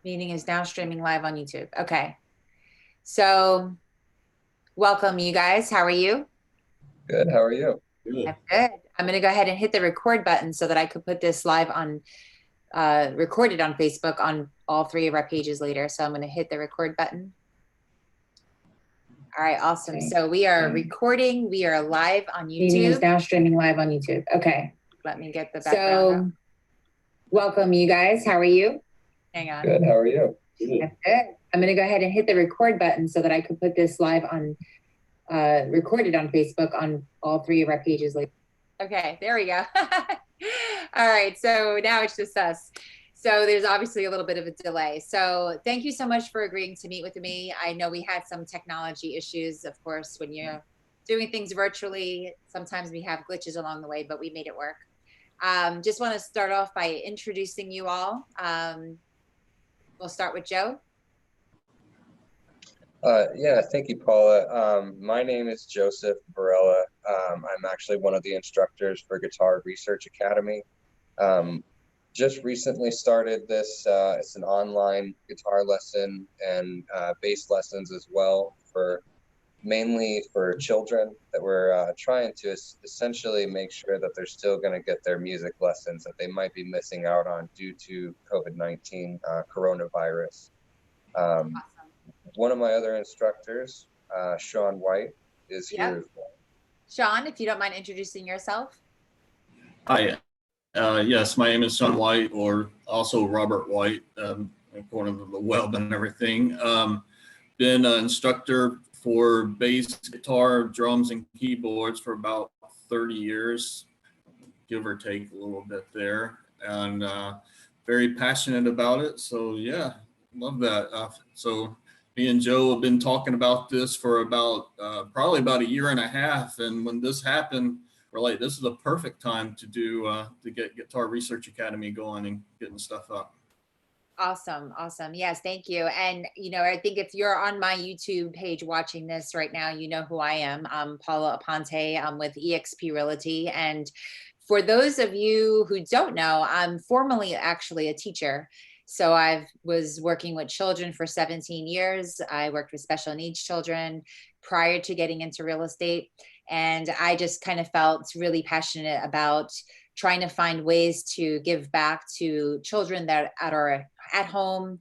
Meeting is now streaming live on YouTube. Okay. So, welcome, you guys. How are you? Good. How are you? I'm Good. good. I'm going to go ahead and hit the record button so that I could put this live on, recorded on Facebook on all three of our pages later. So, I'm going to hit the record button. All right, awesome. So, we are recording. We are live on Meeting is YouTube. now streaming live on YouTube. Okay. Let me get the background up. Welcome, you guys. How are you? Hang on. Good. How are you? I'm good. I'm going to go ahead and hit the record button so that I could put this live on, recorded on Facebook on all three of our pages later. Okay, there we go. All right, so now it's just us. So there's obviously a little bit of a delay. So thank you so much for agreeing to meet with me. I know we had some technology issues, of course, when you're doing things virtually. Sometimes we have glitches along the way, but we made it work. Just want to start off by introducing you all. We'll start with Joe. Yeah, thank you, Paula. My name is Joseph Varela. I'm actually one of the instructors for Guitar Research Academy. Just recently started this. It's an online guitar lesson and bass lessons as well, for mainly for children that we're trying to essentially make sure that they're still going to get their music lessons that they might be missing out on due to COVID-19 coronavirus. Um, One of my other instructors, Sean White, is here as well. Sean, if you don't mind introducing yourself. Hi. Yes, my name is Sean White, or also Robert White, according to the web and everything. Been an instructor for bass, guitar, drums, and keyboards for about 30 years, give or take a little bit there, and very passionate about it. So yeah, love that. So me and Joe have been talking about this for about probably about a year and a half, and when this happened, we're like, this is a perfect time to do to get Guitar Research Academy going and getting stuff up. Awesome. Awesome. Yes, thank you. And, I think if you're on my YouTube page watching this right now, you know who I am. I'm Paula Aponte. I'm with eXp Realty. And for those of you who don't know, I'm formerly actually a teacher. So I was working with children for 17 years. I worked with special needs children prior to getting into real estate. And I just kind of felt really passionate about trying to find ways to give back to children that are at home.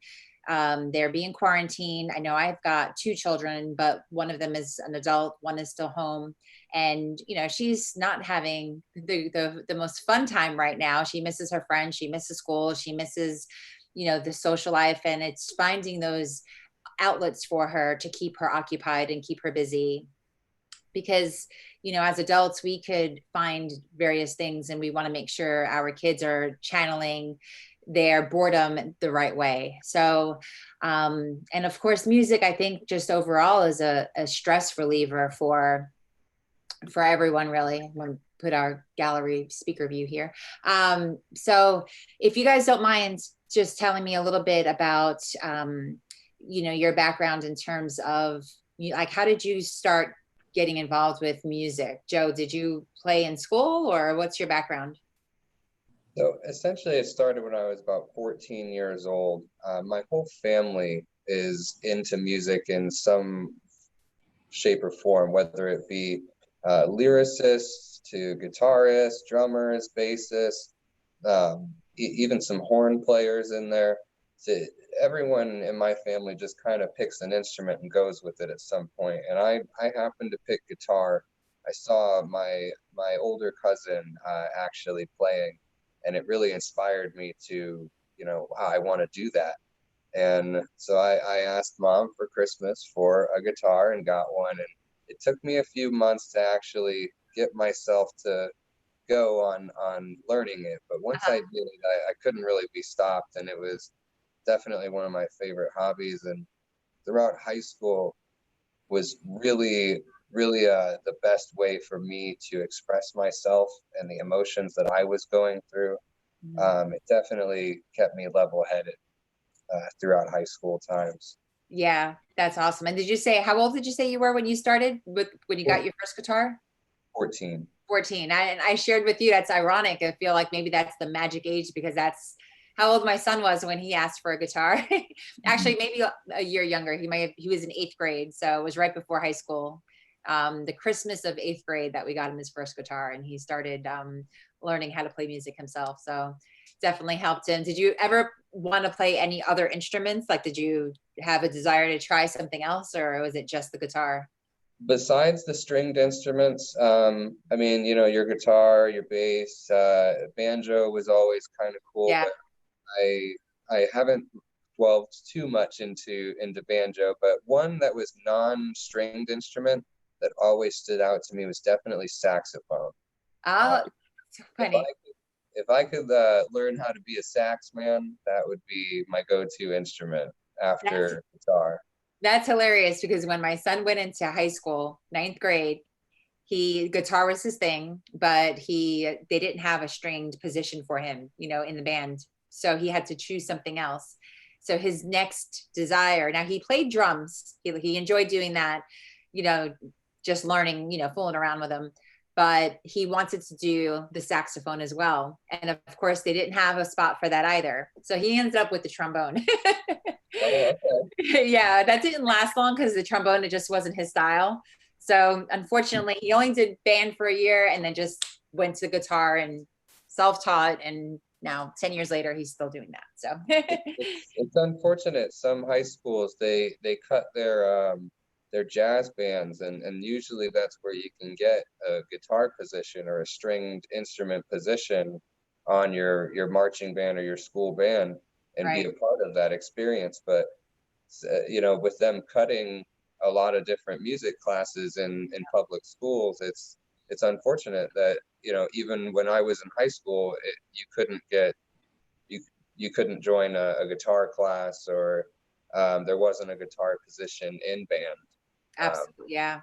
They're being quarantined. I know I've got two children, but one of them is an adult, one is still home. And, she's not having the most fun time right now. She misses her friends, she misses school, she misses, the social life. And it's finding those outlets for her to keep her occupied and keep her busy. Because, as adults, we could find various things and we want to make sure our kids are channeling their boredom the right way. So, and of course, music, I think just overall is a stress reliever for everyone, really. I'm going to put our gallery speaker view here. So if you guys don't mind just telling me a little bit about, your background in terms of like, how did you start getting involved with music? Joe, did you play in school or what's your background? So essentially, it started when I was about 14 years old. My whole family is into music in some shape or form, whether it be lyricists to guitarists, drummers, bassists, even some horn players in there. So everyone in my family just kind of picks an instrument and goes with it at some point. And I happened to pick guitar. I saw my older cousin actually playing, and it really inspired me to, wow, I want to do that. And so I asked mom for Christmas for a guitar and got one. And it took me a few months to actually get myself to go on learning it. But once I did, I couldn't really be stopped. And it was definitely one of my favorite hobbies. And throughout high school was really, really the best way for me to express myself and the emotions that I was going through. It definitely kept me level-headed throughout high school times. Yeah, that's awesome. And how old did you say you were when you started when you got your first guitar? 14. 14. And I shared with you, that's ironic. I feel like maybe that's the magic age because that's how old my son was when he asked for a guitar. Actually, maybe a year younger. He was in 8th grade, so it was right before high school. The Christmas of 8th grade that we got him his first guitar, and he started learning how to play music himself. So definitely helped him. Did you ever want to play any other instruments? Like, did you have a desire to try something else, or was it just the guitar? Besides the stringed instruments, I mean, your guitar, your bass, banjo was always kind of cool, Yeah. but I haven't delved too much into banjo. But one that was non-stringed instrument that always stood out to me was definitely saxophone. Oh, so If I funny. if I could learn how to be a sax man, that would be my go-to instrument after guitar. That's hilarious because when my son went into high school, 9th grade, guitar was his thing, but they didn't have a stringed position for him, in the band. So he had to choose something else. So his next desire, now he played drums. He enjoyed doing that, just learning, fooling around with them. But he wanted to do the saxophone as well. And of course, they didn't have a spot for that either. So he ended up with the trombone. Oh, okay. Yeah, that didn't last long because the trombone, it just wasn't his style. So unfortunately, he only did band for a year and then just went to the guitar and self-taught. And now 10 years later, he's still doing that. So It's unfortunate. Some high schools they cut their jazz bands, and usually that's where you can get a guitar position or a stringed instrument position on your marching band or your school band and be right. a part of that experience. But with them cutting a lot of different music classes in public schools, it's unfortunate that even when I was in high school, you couldn't join a guitar class, or there wasn't a guitar position in band. Absolutely. Yeah.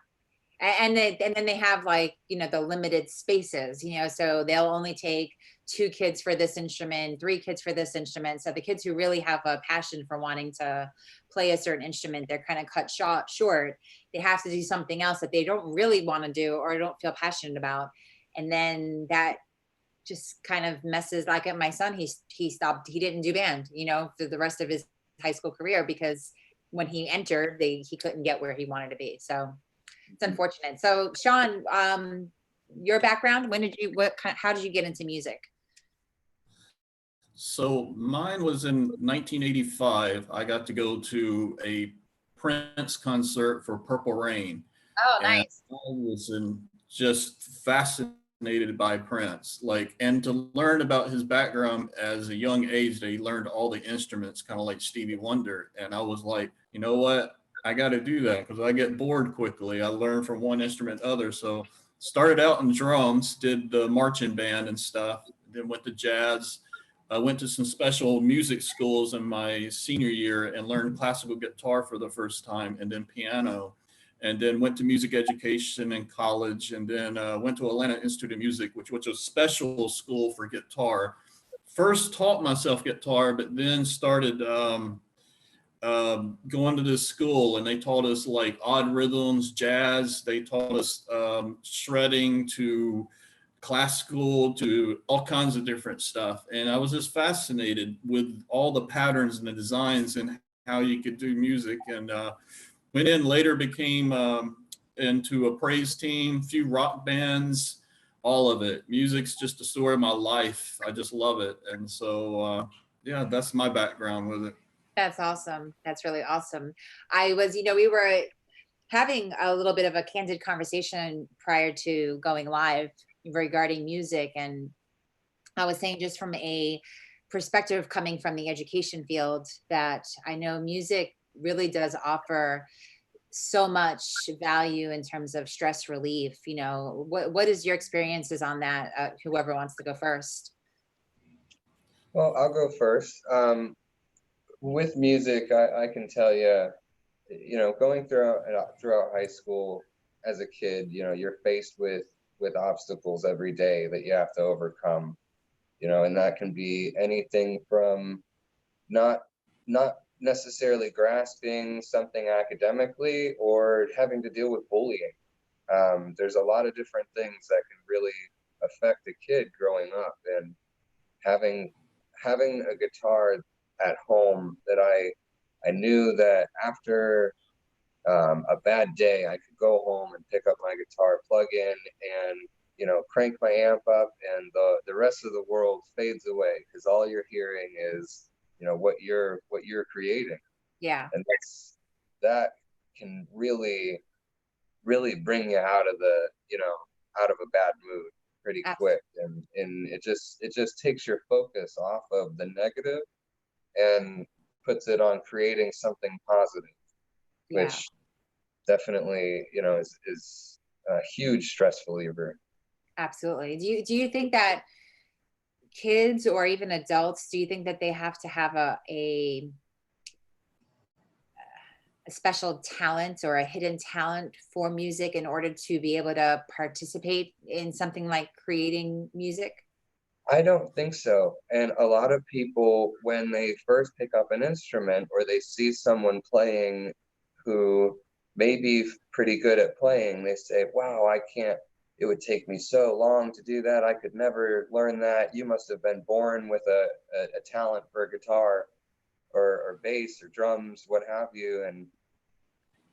And then they have like, the limited spaces, so they'll only take 2 kids for this instrument, 3 kids for this instrument. So the kids who really have a passion for wanting to play a certain instrument, they're kind of cut short. They have to do something else that they don't really want to do or don't feel passionate about. And then that just kind of messes, like at my son, he stopped, he didn't do band, for the rest of his high school career because when he entered, he couldn't get where he wanted to be. So it's unfortunate. So Sean, your background, how did you get into music? So mine was in 1985. I got to go to a Prince concert for Purple Rain. Oh, And nice. I was just fascinated by Prince, and to learn about his background as a young age, that he learned all the instruments, kind of like Stevie Wonder. And I was like, you know what? I got to do that because I get bored quickly. I learn from one instrument to other. So started out in drums, did the marching band and stuff, then went to jazz. I went to some special music schools in my senior year and learned classical guitar for the first time, and then piano, and then went to music education in college, and then went to Atlanta Institute of Music, which was a special school for guitar. First taught myself guitar, but then started going to this school, and they taught us like odd rhythms, jazz. They taught us shredding, to classical, to all kinds of different stuff. And I was just fascinated with all the patterns and the designs and how you could do music. And went in later, became into a praise team, few rock bands, all of it. Music's just a story of my life. I just love it. And so, yeah, that's my background with it. That's awesome. That's really awesome. We were having a little bit of a candid conversation prior to going live regarding music. And I was saying, just from a perspective coming from the education field, that I know music really does offer so much value in terms of stress relief. What is your experiences on that? Whoever wants to go first. Well, I'll go first. With music, I can tell you, going throughout high school as a kid, you're faced with obstacles every day that you have to overcome, and that can be anything from not necessarily grasping something academically or having to deal with bullying. There's a lot of different things that can really affect a kid growing up, and having having a guitar at home that I knew that after a bad day, I could go home and pick up my guitar, plug in, and crank my amp up, and the rest of the world fades away because all you're hearing is what you're creating. Yeah. And that can really bring you out of out of a bad mood pretty quick, and it just takes your focus off of the negative and puts it on creating something positive, which definitely is a huge stress reliever. Absolutely. Do you think that kids or even adults, do you think that they have to have a special talent or a hidden talent for music in order to be able to participate in something like creating music? I don't think so. And a lot of people, when they first pick up an instrument or they see someone playing who may be pretty good at playing, they say, wow, I can't, it would take me so long to do that. I could never learn that. You must have been born with a talent for guitar or bass or drums, what have you. And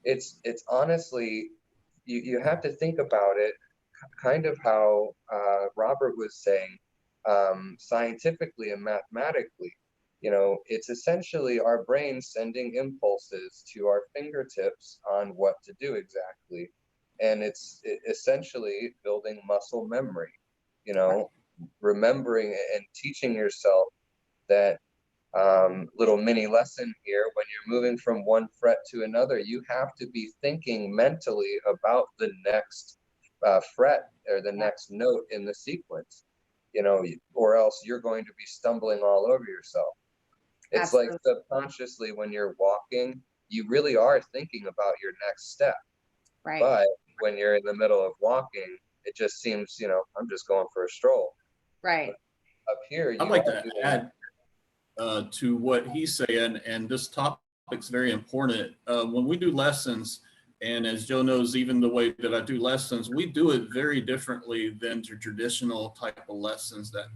it's honestly, you have to think about it kind of how Robert was saying, scientifically and mathematically. It's essentially our brain sending impulses to our fingertips on what to do exactly. And it's essentially building muscle memory, remembering and teaching yourself that little mini lesson here. When you're moving from one fret to another, you have to be thinking mentally about the next fret or the next note in the sequence, or else you're going to be stumbling all over yourself. It's Absolutely. Like subconsciously when you're walking, you really are thinking about your next step. Right. But when you're in the middle of walking, it just seems, I'm just going for a stroll. Right. But up here, I'd like to add to what he's saying, and this topic's very important. When we do lessons, and as Joe knows, even the way that I do lessons, we do it very differently than the traditional type of lessons that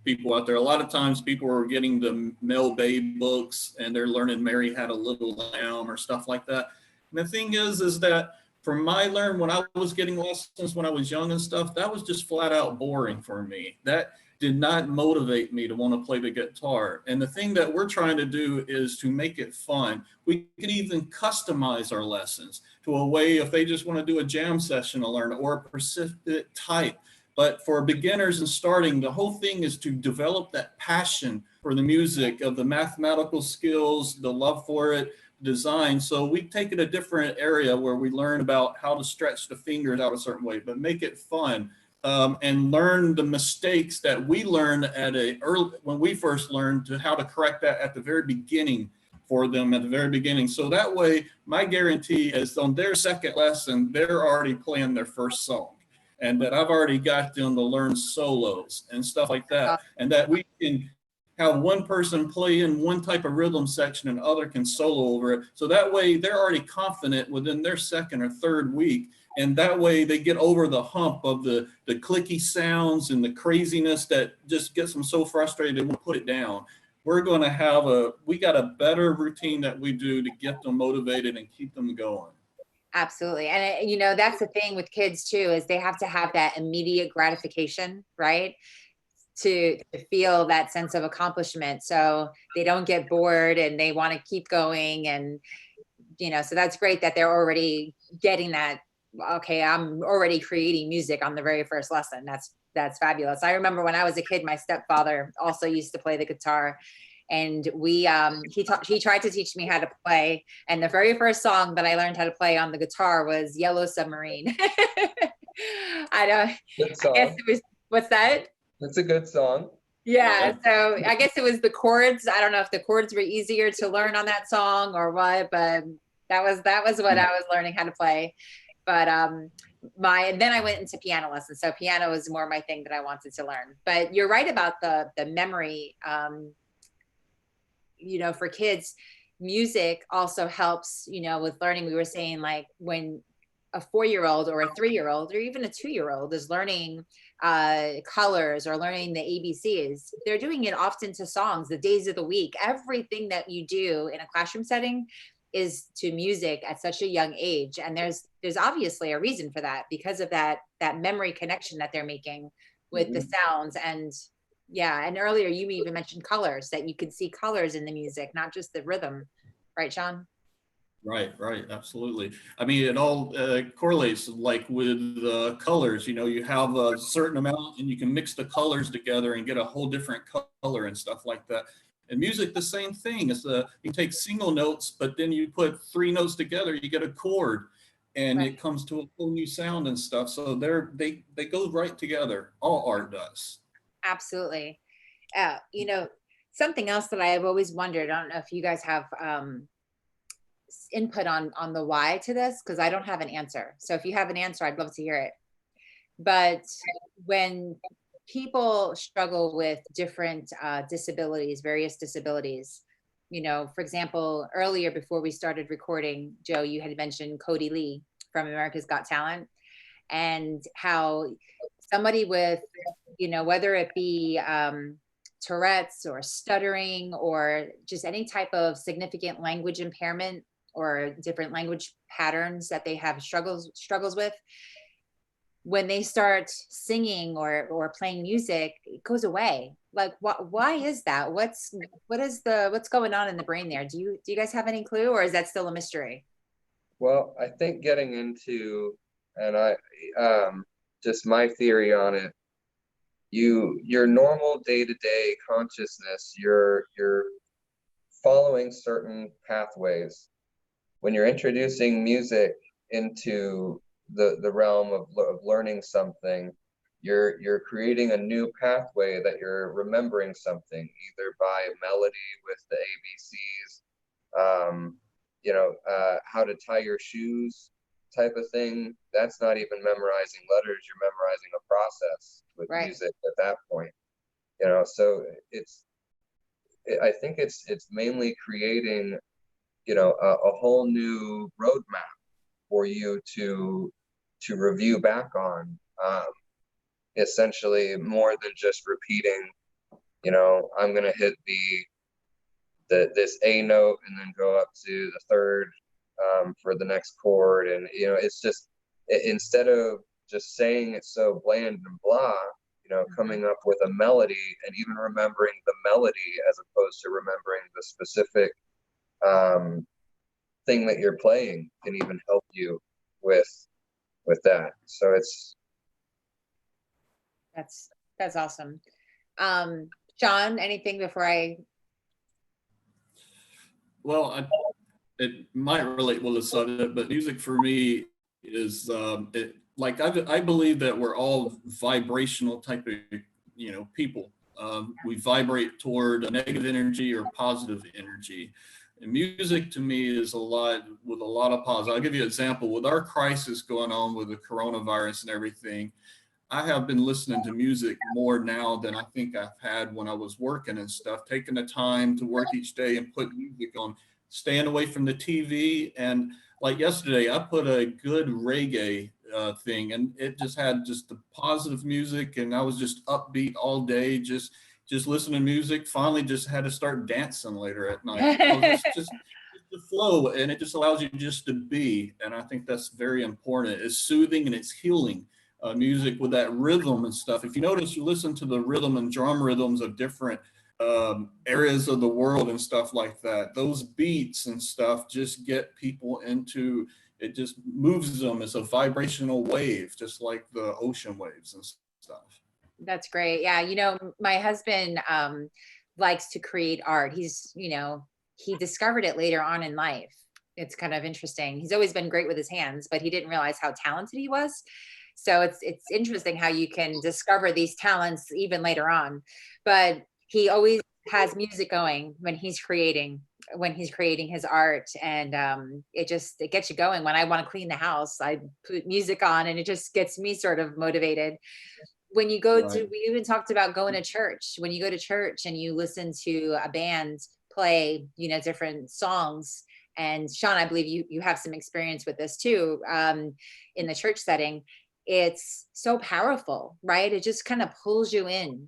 people out there. A lot of times people are getting the Mel Bay books and they're learning Mary Had a Little Lamb or stuff like that. And the thing is that from my learn, when I was getting lessons when I was young and stuff, that was just flat out boring for me. That did not motivate me to want to play the guitar. And the thing that we're trying to do is to make it fun. We can even customize our lessons to a way if they just want to do a jam session to learn or a persistent type. But for beginners and starting, the whole thing is to develop that passion for the music, of the mathematical skills, the love for it, design. So we take it a different area where we learn about how to stretch the fingers out a certain way, but make it fun. And learn the mistakes that we learned when we first learned, to how to correct that at the very beginning for them at the very beginning. So that way, my guarantee is on their second lesson, they're already playing their first song, and that I've already got them to learn solos and stuff like that. And that we can have one person play in one type of rhythm section and other can solo over it. So that way they're already confident within their second or third week. And that way they get over the hump of the clicky sounds and the craziness that just gets them so frustrated they won't put it down. We're going to have we got a better routine that we do to get them motivated and keep them going. Absolutely. And that's the thing with kids too, is they have to have that immediate gratification, right? To feel that sense of accomplishment. So they don't get bored and they want to keep going. And, so that's great that they're already getting that. Okay, I'm already creating music on the very first lesson. That's fabulous. I remember when I was a kid, my stepfather also used to play the guitar, and he tried to teach me how to play. And the very first song that I learned how to play on the guitar was Yellow Submarine. I guess it was, what's that? That's a good song. Yeah, so I guess it was the chords. I don't know if the chords were easier to learn on that song or what, but that was what I was learning how to play. But then I went into piano lessons. So piano was more my thing that I wanted to learn. But you're right about the memory. For kids, music also helps, with learning. We were saying, like, when a 4-year-old or a 3-year-old or even a 2-year-old is learning colors or learning the ABCs. They're doing it often to songs, the days of the week. Everything that you do in a classroom setting is to music at such a young age. And there's obviously a reason for that, because of that memory connection that they're making with the sounds. And yeah, and earlier you even mentioned colors, that you could see colors in the music, not just the rhythm. Right, Sean? Right, absolutely. I mean, it all correlates like with colors. You know, you have a certain amount and you can mix the colors together and get a whole different color and stuff like that. And music, the same thing. You take single notes, but then you put 3 notes together, you get a chord, and Right. it comes to a whole new sound and stuff. So they go right together. All art does. Absolutely. You know, something else that I have always wondered, I don't know if you guys have input on the why to this, because I don't have an answer. So if you have an answer, I'd love to hear it. But when people struggle with different disabilities, various disabilities, you know, for example, earlier before we started recording, Joe, you had mentioned Cody Lee from America's Got Talent, and how somebody with, you know, whether it be Tourette's or stuttering or just any type of significant language impairment or different language patterns that they have struggles with, when they start singing or playing music, it goes away. Like, why is that? What's going on in the brain there? Do you guys have any clue, or is that still a mystery? Well, I think getting into, and just my theory on it, your normal day-to-day consciousness, you're following certain pathways. When you're introducing music into the realm of learning something, you're creating a new pathway that you're remembering something, either by melody with the ABCs, you know, how to tie your shoes type of thing. That's not even memorizing letters, you're memorizing a process with Right. music at that point. You know, so I think it's mainly creating, you know, a whole new roadmap for you to review back on, essentially, more than just repeating, you know, I'm gonna hit this A note and then go up to the third for the next chord. And you know, it's just, instead of just saying it so bland and blah, you know, coming up with a melody and even remembering the melody as opposed to remembering the specific thing that you're playing can even help you with that. So That's awesome. Sean, anything before I? Well, it might relate with the subject, but music for me is like I believe that we're all vibrational type of, you know, people. We vibrate toward a negative energy or positive energy. And music to me is a lot of positive. I'll give you an example. With our crisis going on with the coronavirus and everything, I have been listening to music more now than I think I've had when I was working and stuff, taking the time to work each day and put music on, staying away from the TV. And like yesterday, I put a good reggae thing, and it just had just the positive music, and I was just upbeat all day, just listening to music. Finally, just had to start dancing later at night. It's just the flow, and it just allows you just to be. And I think that's very important. It's soothing and it's healing. Music with that rhythm and stuff. If you notice, you listen to the rhythm and drum rhythms of different areas of the world and stuff like that. Those beats and stuff just get people into it, just moves them. It's a vibrational wave, just like the ocean waves and stuff. That's great. Yeah, you know, my husband likes to create art. He's, you know, he discovered it later on in life. It's kind of interesting. He's always been great with his hands, but he didn't realize how talented he was. So it's interesting how you can discover these talents even later on. But he always has music going when he's creating his art, and it gets you going. When I want to clean the house, I put music on, and it just gets me sort of motivated. When you go to, we even talked about going to church. When you go to church and you listen to a band play, you know, different songs. And Sean, I believe you have some experience with this too, in the church setting. it's so powerful, right? It just kind of pulls you in.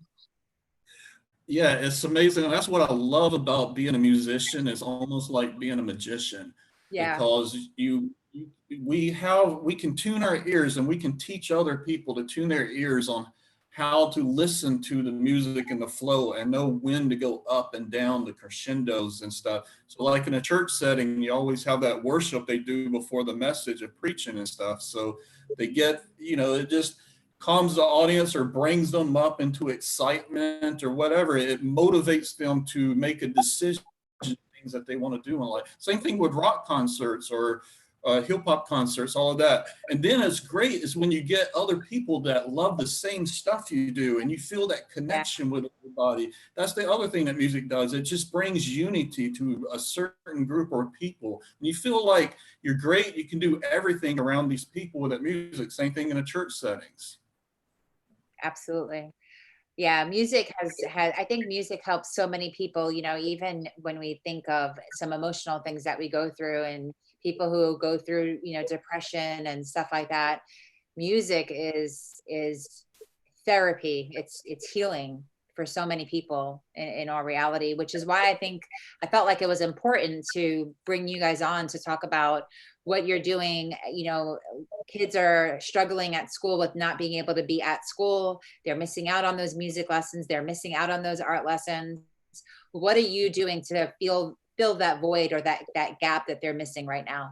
Yeah, it's amazing. And that's what I love about being a musician. It's almost like being a magician Yeah. because we can tune our ears and we can teach other people to tune their ears on how to listen to the music and the flow and know when to go up and down the crescendos and stuff. So like in a church setting, you always have that worship they do before the message of preaching and stuff. So they get, it just calms the audience or brings them up into excitement or whatever. It motivates them to make a decision, things that they want to do in life. Same thing with rock concerts or hip hop concerts, all of that. And then it's great is when you get other people that love the same stuff you do and you feel that connection with everybody. That's the other thing that music does. It just brings unity to a certain group or people. And you feel like you're great. You can do everything around these people with that music. Same thing in a church settings. Absolutely. Yeah, music has I think music helps so many people, even when we think of some emotional things that we go through and people who go through, depression and stuff like that. Music is therapy. It's healing for so many people in our reality, which is why I felt like it was important to bring you guys on to talk about what you're doing. Kids are struggling at school with not being able to be at school. They're missing out on those music lessons. They're missing out on those art lessons. What are you doing to fill that void or that gap that they're missing right now?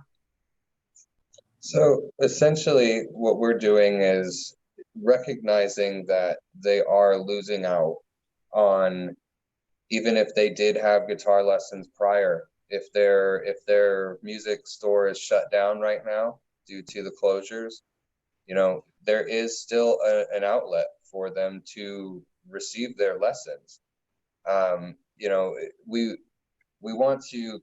So essentially, what we're doing is recognizing that they are losing out on, even if they did have guitar lessons prior, if their music store is shut down right now due to the closures, there is still an outlet for them to receive their lessons. We want to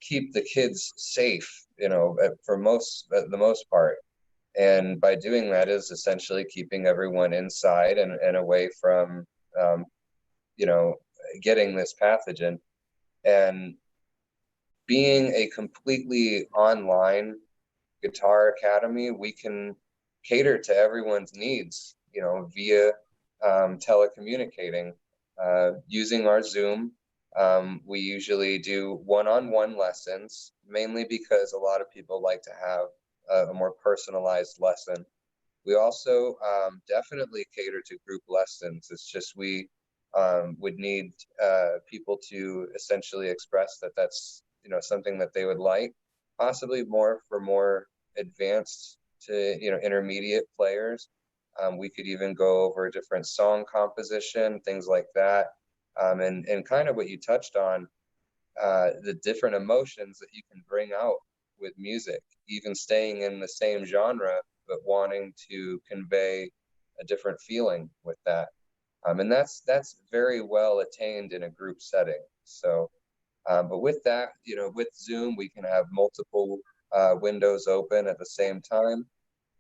keep the kids safe, for the most part. And by doing that is essentially keeping everyone inside and away from, getting this pathogen. And being a completely online guitar academy, we can cater to everyone's needs, via telecommunicating, using our Zoom. We usually do one-on-one lessons, mainly because a lot of people like to have a more personalized lesson. We also definitely cater to group lessons. It's just we would need people to essentially express that that's something that they would like, possibly more for more advanced to intermediate players. We could even go over different song composition, things like that. And kind of what you touched on, the different emotions that you can bring out with music, even staying in the same genre, but wanting to convey a different feeling with that. And that's very well attained in a group setting. So, but with that, with Zoom, we can have multiple windows open at the same time.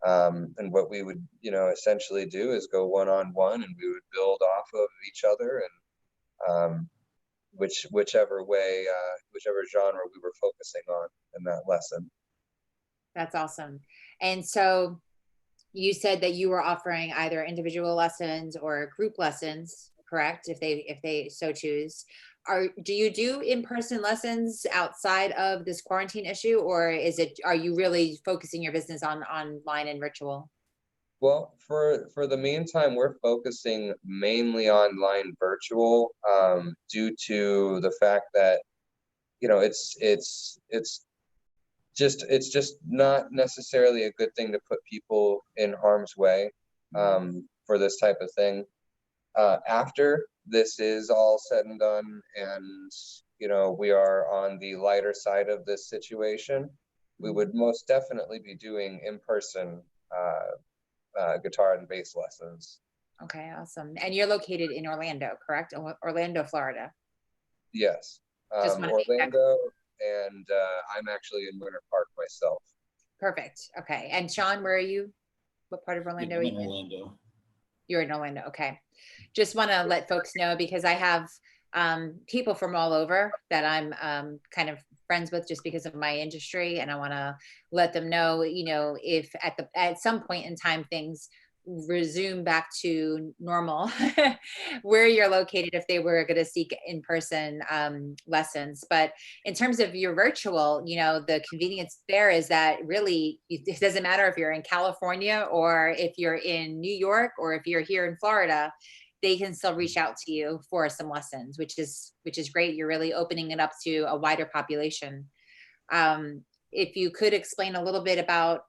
And what we would, essentially do is go one-on-one, and we would build off of each other, and whichever genre we were focusing on in that lesson. That's awesome. And so you said that you were offering either individual lessons or group lessons, correct? If they so choose. Do you do in-person lessons outside of this quarantine issue, or are you really focusing your business on online and virtual? Well, for the meantime, we're focusing mainly online virtual, due to the fact that it's just not necessarily a good thing to put people in harm's way, for this type of thing. After this is all said and done, and we are on the lighter side of this situation, we would most definitely be doing in-person guitar and bass lessons. Okay, awesome. And you're located in Orlando, correct? Orlando, Florida. Yes, Just want to make that Orlando, and I'm actually in Winter Park myself. perfect. Okay. And Sean, where are you? What part of Orlando are you in? Orlando. You're in Orlando. Okay. Just want to let folks know, because I have people from all over that I'm kind of friends with just because of my industry. And I want to let them know, if at some point in time, things resume back to normal, where you're located if they were going to seek in-person lessons. But in terms of your virtual, the convenience there is that really it doesn't matter if you're in California or if you're in New York or if you're here in Florida, they can still reach out to you for some lessons, which is great. You're really opening it up to a wider population. If you could explain a little bit about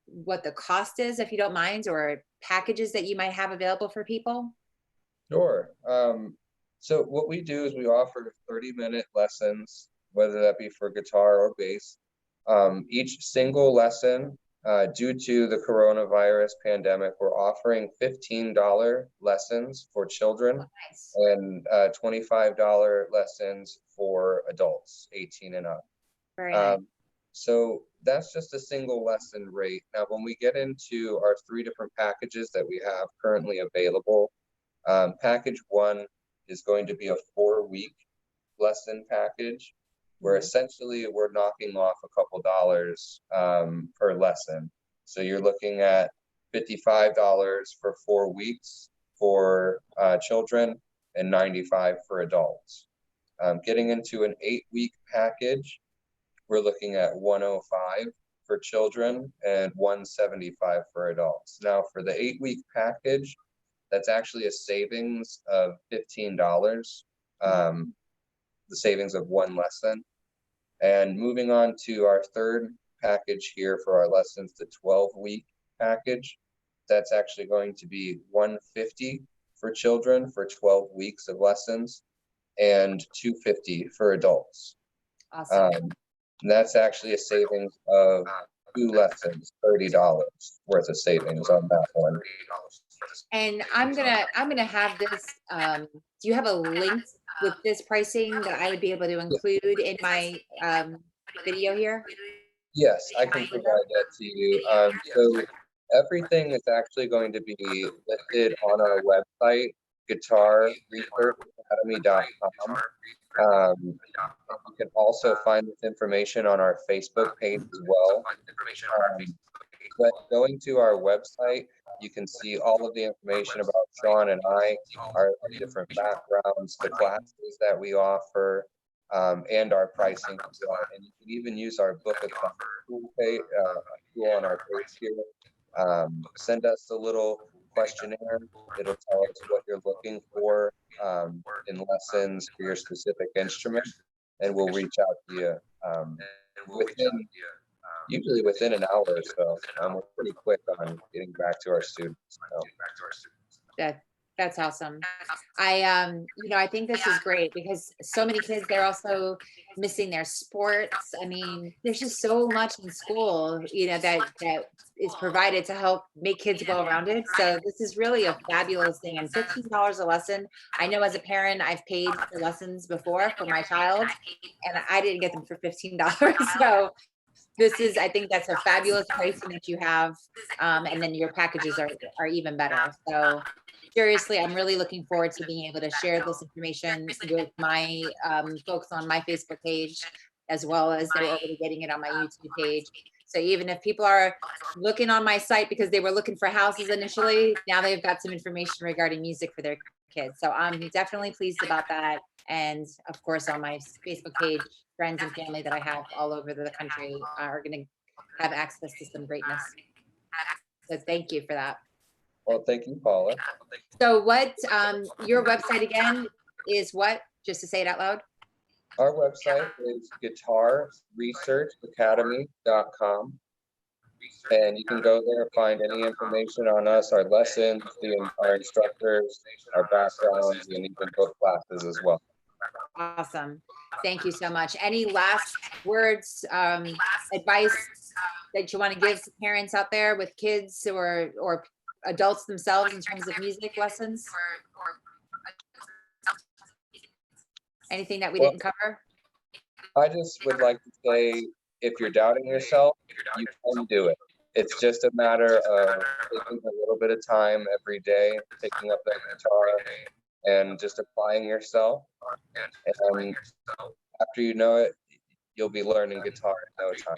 what the cost is, if you don't mind, or packages that you might have available for people. Sure. So what we do is we offer 30-minute lessons, whether that be for guitar or bass. Each single lesson, due to the coronavirus pandemic, we're offering $15 lessons for children. Nice. And $25 lessons for adults 18 and up. Very nice. So that's just a single lesson rate. Now, when we get into our 3 different packages that we have currently available, package 1 is going to be a 4-week lesson package, where essentially we're knocking off a couple dollars per lesson. So you're looking at $55 for 4 weeks for children and $95 for adults. Getting into an 8-week package, we're looking at $105 for children and $175 for adults. Now, for the 8-week package, that's actually a savings of $15, the savings of 1 lesson. And moving on to our 3rd package here for our lessons, the 12-week package, that's actually going to be $150 for children for 12 weeks of lessons and $250 for adults. Awesome. And that's actually a savings of 2 lessons, $30 worth of savings on that one. And I'm gonna have this. Do you have a link with this pricing that I would be able to include in my video here? Yes, I can provide that to you. So everything is actually going to be listed on our website, guitarresearchacademy.com. You can also find this information on our Facebook page as well. But going to our website, you can see all of the information about Sean and I, our different backgrounds, the classes that we offer, and our pricing as well. And you can even use our book of tool on our page here. Send us a little questionnaire. It'll tell us what you're looking for in lessons for your specific instrument, and we'll reach out to you usually within an hour or so. We're pretty quick on getting back to our students. So. That's awesome. I think this is great because so many kids, they're also missing their sports. I mean, there's just so much in school, that is provided to help make kids well-rounded. So this is really a fabulous thing. And $15 a lesson. I know as a parent, I've paid for lessons before for my child and I didn't get them for $15. So I think that's a fabulous pricing that you have. And then your packages are even better. So seriously, I'm really looking forward to being able to share this information with my folks on my Facebook page, as well as they're already getting it on my YouTube page. So even if people are looking on my site because they were looking for houses initially, now they've got some information regarding music for their kids. So I'm definitely pleased about that. And of course, on my Facebook page, friends and family that I have all over the country are going to have access to some greatness. So thank you for that. Well, thank you, Paula. So what, your website again is what? Just to say it out loud. Our website is guitarresearchacademy.com. And you can go there and find any information on us, our lessons, our instructors, our backgrounds, and even book classes as well. Awesome. Thank you so much. Any last words, advice that you want to give to parents out there with kids or adults themselves in terms of music lessons? Anything that we didn't cover? I just would like to say, if you're doubting yourself, you can do it. It's just a matter of taking a little bit of time every day, picking up that guitar and just applying yourself. And after you know it, you'll be learning guitar in no time.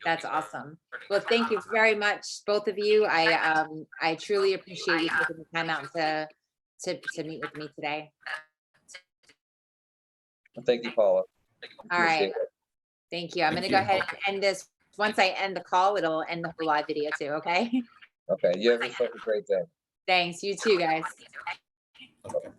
That's awesome. Well, thank you very much, both of you. I truly appreciate you taking the time out to meet with me today. Thank you, Paula. All right. Appreciate it. Thank you. I'm Thank gonna go you. ahead and end this. Once I end the call, it'll end the whole live video too, okay? Okay, you have yourself a great day. Thanks, you too, guys. Okay.